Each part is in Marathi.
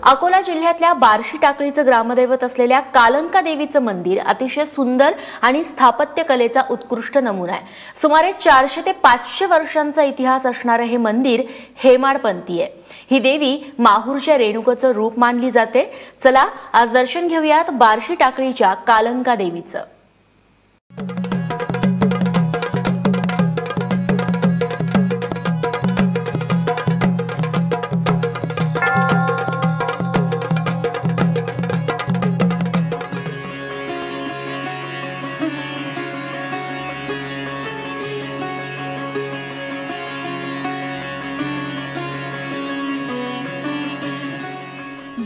अकोला जिल्ह्यातल्या बार्शी टाकळीचं ग्रामदैवत असलेल्या कालंका देवीचं मंदिर अतिशय सुंदर आणि स्थापत्य कलेचा उत्कृष्ट नमुना आहे। सुमारे 400 ते 500 वर्षांचा इतिहास असणारे हे मंदिर हेमाडपंथी आहे। ही देवी माहूरच्या रेणुकेचं रूप मानली जाते। चला आज दर्शन घेऊयात बार्शी टाकळीच्या कालंका देवीचं।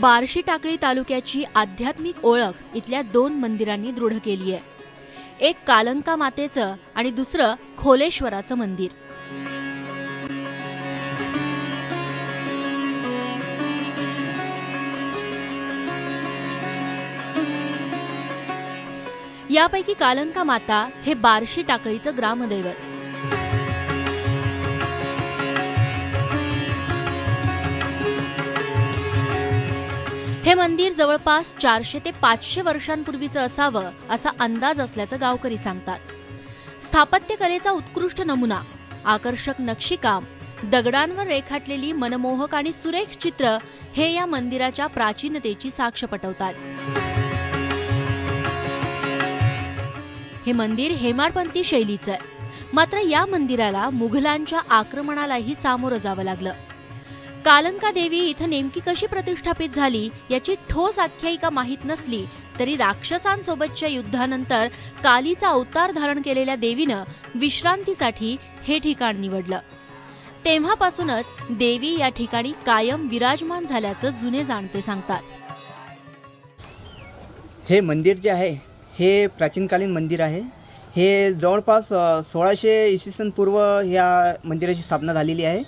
बार्शी टाकळी तालुक्याची आध्यात्मिक ओळख इथल्या 2 मंदिरांनी दृढ केली आहे। एक कालंका मातेचं आणि दुसरं खोलेश्वराचं मंदिर। यापैकी कालंका माता हे बार्शी टाकळीचं ग्रामदैवत। हे मंदिर जवळपास 400 ते 500 वर्षांपूर्वीचं असावं असा अंदाज असल्याचं गावकरी सांगतात। स्थापत्य कलेचा उत्कृष्ट नमुना, आकर्षक नक्षीकाम, दगडांवर रेखाटलेली मनमोहक आणि सुरेख चित्र हे या मंदिराच्या प्राचीनतेची साक्ष पटवतात। हे मंदिर हेमाडपंथी शैलीचं आहे, मात्र या मंदिराला मुघलांच्या आक्रमणालाही सामोरं जावं लागलं। कालंका देवी इथं नेमकी कशी प्रतिष्ठापित झाली याची ठोस आख्यायिका माहीत नसली तरी राक्षसांसोबतच्या युद्धानंतर कालीचा अवतार धारण केलेल्या देवीनं विश्रांतीसाठी हे ठिकाण निवडलं। तेव्हापासूनच देवी या ठिकाणी कायम विराजमान झाल्याचं जुने जाणते सांगतात। हे मंदिर जे आहे हे प्राचीनकालीन मंदिर आहे। हे जवळपास 1600 इसवी सन पूर्व या मंदिराची स्थापना झालेली आहे।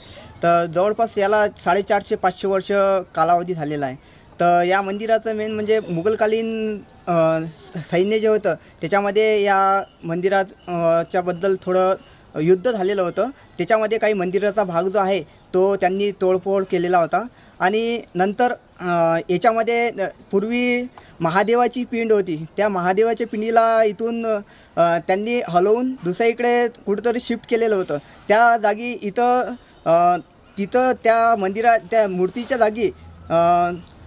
तर जवळपास याला 450-500 वर्ष कालावधी झालेला आहे। तर या मंदिराचं मेन म्हणजे मुघलकालीन सैन्य जे होतं त्याच्यामध्ये या मंदिरात बद्दल थोडं युद्ध झालेलं होतं। त्याच्यामध्ये काही मंदिराचा भाग जो आहे तो त्यांनी तोडफोड केलेला होता आणि नंतर याच्यामध्ये पूर्वी महादेवाची पिंड होती। त्या महादेवाच्या पिंडीला इथून त्यांनी हलवून दुसरीकडे कुठेतरी शिफ्ट केलेलं होतं। त्या जागी तिथं त्या मूर्तीच्या जागी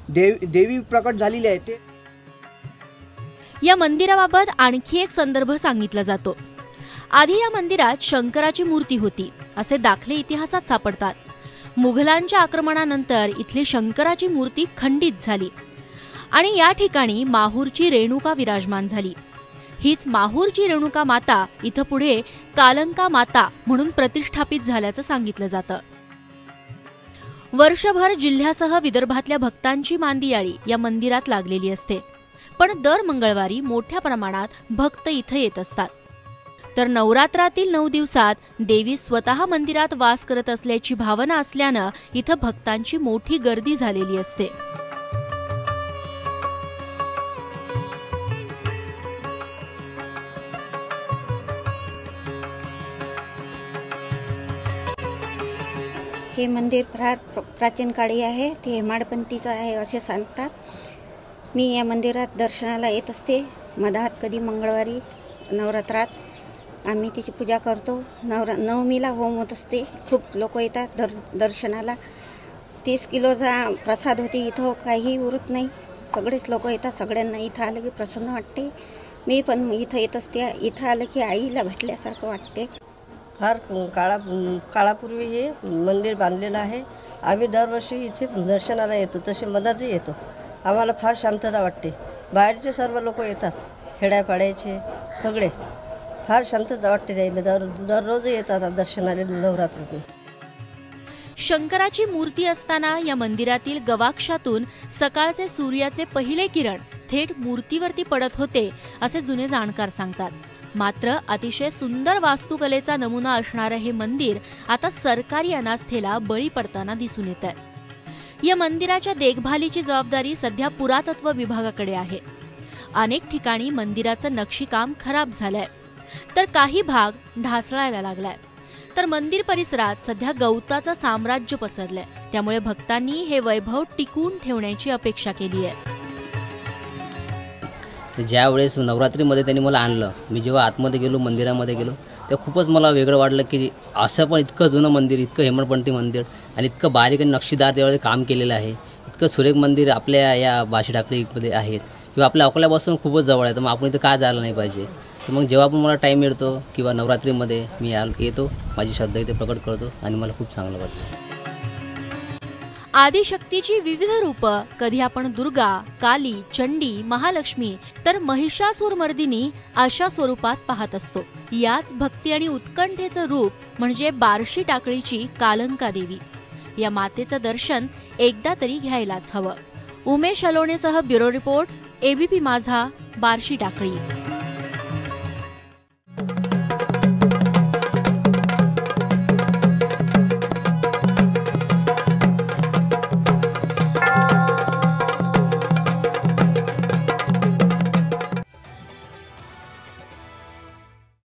देवी प्रकट झालेली आहे। ते या मंदिराबाबत आणखी एक संदर्भ सांगितला जातो। आधी या मंदिरात शंकराची मूर्ती होती असे दाखले इतिहासात सापडतात। मुघलांच्या आक्रमणानंतर इथली शंकराची मूर्ती खंडित झाली आणि या ठिकाणी माहूरची रेणुका विराजमान झाली। हीच माहूरची रेणुका माता इथं पुढे कालंका माता म्हणून प्रतिष्ठापित झाल्याचं सांगितलं जातं। वर्षभर जिल्ह्यासह विदर्भातल्या भक्तांची मांदियाळी या मंदिरात लागलेली असते, पण दर मंगळवारी मोठ्या प्रमाणात भक्त इथं येत असतात। तर नवरात्रातील 9 दिवसात देवी स्वतः मंदिरात वास करत असल्याची भावना असल्यानं इथं भक्तांची मोठी गर्दी झालेली असते। हे मंदिर फार प्राचीन काळी आहे। ते हेमाडपंथीचं आहे असे सांगतात। मी या मंदिरात दर्शनाला येत असते। मधात कधी मंगळवारी नवरात्रात आम्ही तिची पूजा करतो। नवमीला होम होत असते। खूप लोक येतात दर्शनाला। 30 किलोचा प्रसाद होती। इथं काही उरत नाही, सगळेच लोक येतात। सगळ्यांना इथं आलं की प्रसन्न वाटते। मी पण इथं येत असते। इथं आलं की आईला भेटल्यासारखं वाटते। फार काळापूर्वी हे मंदिर बांधलेलं आहे। आम्ही दरवर्षी इथे दर्शनाला येतो, तसे मधातही येतो। आम्हाला फार शांतता वाटते। बाहेरचे सर्व लोक येतात, खेड्यापाड्याचे सगळे। फार शांतता वाटते त्याला। दररोज येतात दर्शनाला नवरात्रात। शंकराची मूर्ती असताना या मंदिरातील गवाक्षातून सकाळचे सूर्याचे पहिले किरण थेट मूर्तीवरती पडत होते असे जुने जाणकार सांगतात। मात्र अतिशय सुंदर वास्तुकलेचा नमुना असणारे हे मंदिर आता सरकारी अनास्थेला बळी पडताना दिसून येत आहे। या मंदिराच्या देखभालीची जबाबदारी सध्या पुरातत्व विभागाकडे आहे। अनेक ठिकाणी मंदिराचं नक्षीकाम खराब झालंय, तर काही भाग ढासळायला लागलाय। तर मंदिर परिसरात सध्या गवताचं साम्राज्य पसरलंय. त्यामुळे भक्तांनी हे वैभव टिकवून ठेवण्याची अपेक्षा केली आहे. ज्या वेळेस नवरात्रीमध्ये त्यांनी मला आणलं, मी जेव्हा आतमध्ये गेलो, मंदिरामध्ये गेलो, तेव्हा खूपच मला वेगळं वाटलं की असं पण इतकं जुनं मंदिर, इतकं हेमाडपंथी मंदिर आणि इतकं बारीक आणि नक्षीदार त्यावेळेस काम केलेलं आहे. इतकं सुरेख मंदिर आपल्या या बार्शी टाकळीमध्ये आहेत किंवा आपल्या अकोल्यापासून खूपच जवळ आहे. तर मग आपण इथं का जायला नाही पाहिजे. तर मग जेव्हा पण मला टाईम मिळतो किंवा नवरात्रीमध्ये मी येतो, माझी श्रद्धा इथे प्रकट करतो आणि मला खूप चांगलं वाटतं. आदिशक्तीची विविध रूपं, कधी आपण दुर्गा, काली, चंडी, महालक्ष्मी तर महिषासुरमर्दिनी अशा स्वरूपात पाहत असतो. याच भक्ती आणि उत्कंठेचं रूप म्हणजे बार्शी टाकळीची कालंका देवी. या मातेचं दर्शन एकदा तरी घ्यायलाच हवं. उमेश अलोणेसह ब्युरो रिपोर्ट, एबीपी माझा, बार्शी टाकळी.